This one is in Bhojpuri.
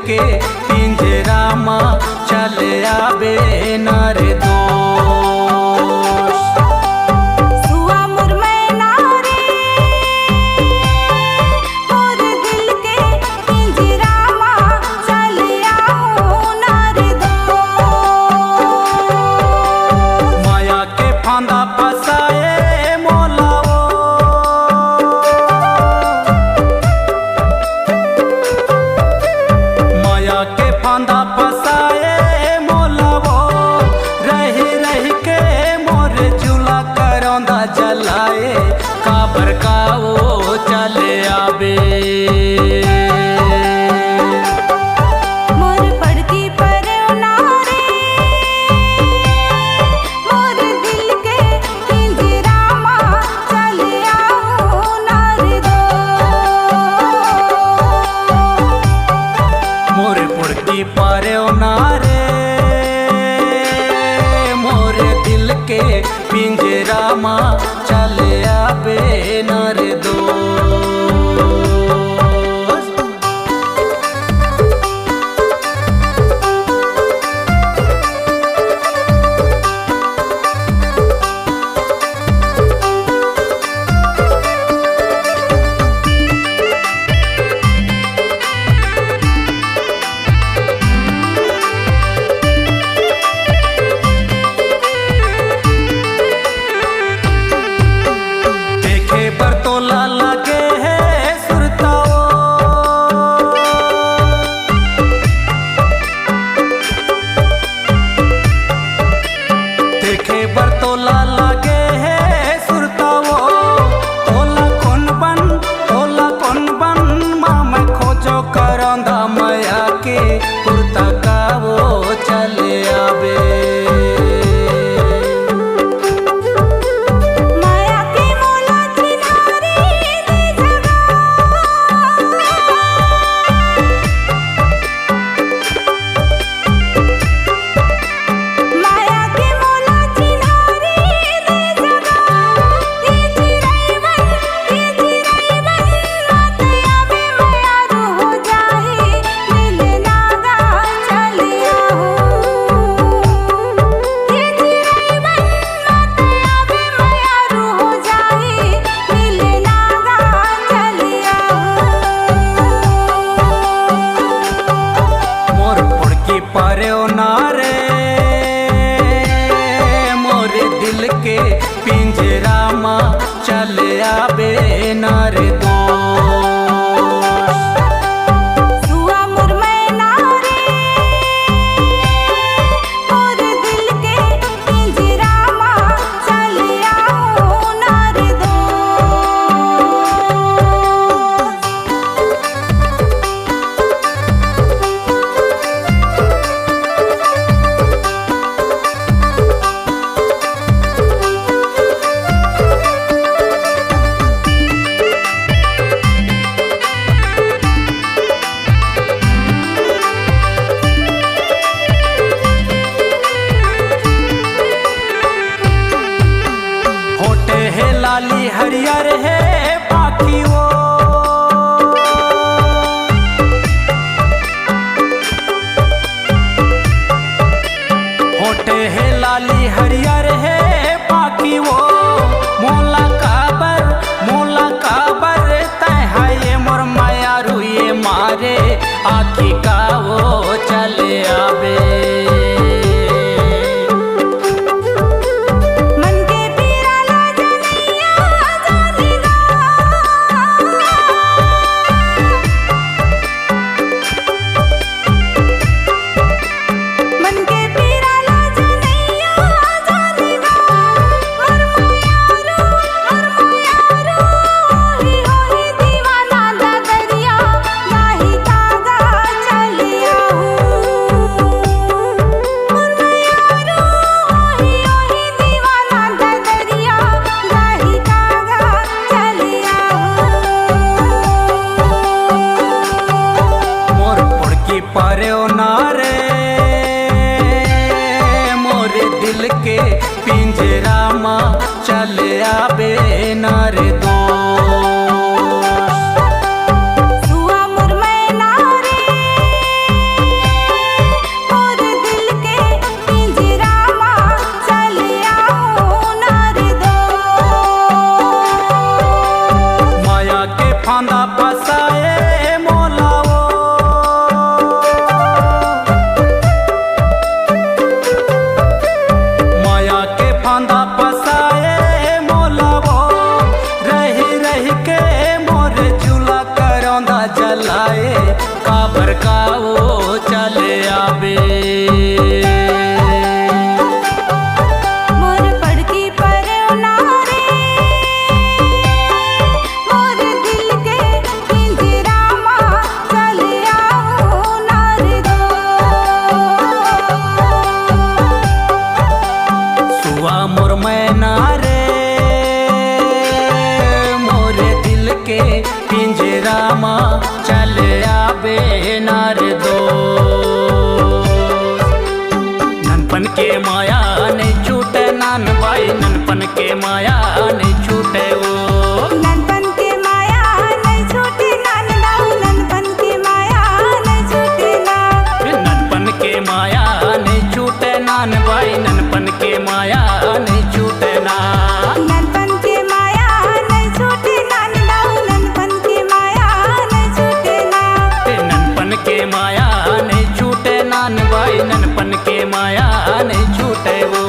के पिंजरा माँ चले आबे नर दोष। सुआ मोर मैना रे मोर दिल के पिंजरा माँ चले आओ नर दोष। माया के फांदा फसाए मोलाओ, माया के फांदा फसाए मोलाओ, रह रह के मोर चूल्हा करौंदा जलाए, काबर का वो चले आबे। मोर पड़की परौना रे मोर दिल के पिंजरा माँ चले आओ नर दोष। मोर पुड़की पारो नारे मोर दिल के पिंजरा माँ चले आबे नर दोष। देखे बरतोला लगे है सुरताओ, देखे बरतोला लगे है सुरताओ, तोला कौन बन माँ मैं खोजो करौंदा माया के पुरता का वो चले आबे। माया के मोला चिन्हारी दे जगा, माया के मोला चिन्हारी दे जगा। ये चिरैवन रात आवे माया रू हो जाए, दिल नागा चले आओ। ये चिरैवन रात आवे माया रू हो जाए, दिल नागा चले आओ। मोर पुड़की पारो नारे मोर दिल के पिंजरा माँ चले आबे नर दोष। सुआ मोर मैना रे मोर दिल के पिंजरा माँ चले आओ नर दोष। होटे है लाली हरियर है पाखी वो, होटे है लाली हरियर है पाखी वो, मोला काबर तय है मोर माया रुए मारे आखी का वो चले आबे। मन के पीराला जनैया जानेगा, मन के पीराला जनैया जानेगा। मोर माया रू ही दीवाना डगरिया, नाही कागा चले आओ। काबर का वो चले आवे। मोर पड़की पर उनारे मोर दिल के पिंजरा मां चल आओ नार दो। सुआ मोर मैना रे मोर दिल के पिंजरा मां चल आवे नार दो। ननपन के माया नहीं छूटे नान भाई, ननपन के माया नहीं छूटे वो। ननपन के माया नहीं छूटे नान दाऊ, ननपन के माया नहीं छूटे ना। ननपन के माया नहीं छूटे नान भाई, ननपन के माया नहीं छूटे ना। ननपन के माया नहीं छूटे नान दाऊ, ननपन के माया नहीं छूटे ना। ननपन के माया नहीं छूटे नान भाई, ननपन के माया नहीं छूटे वो।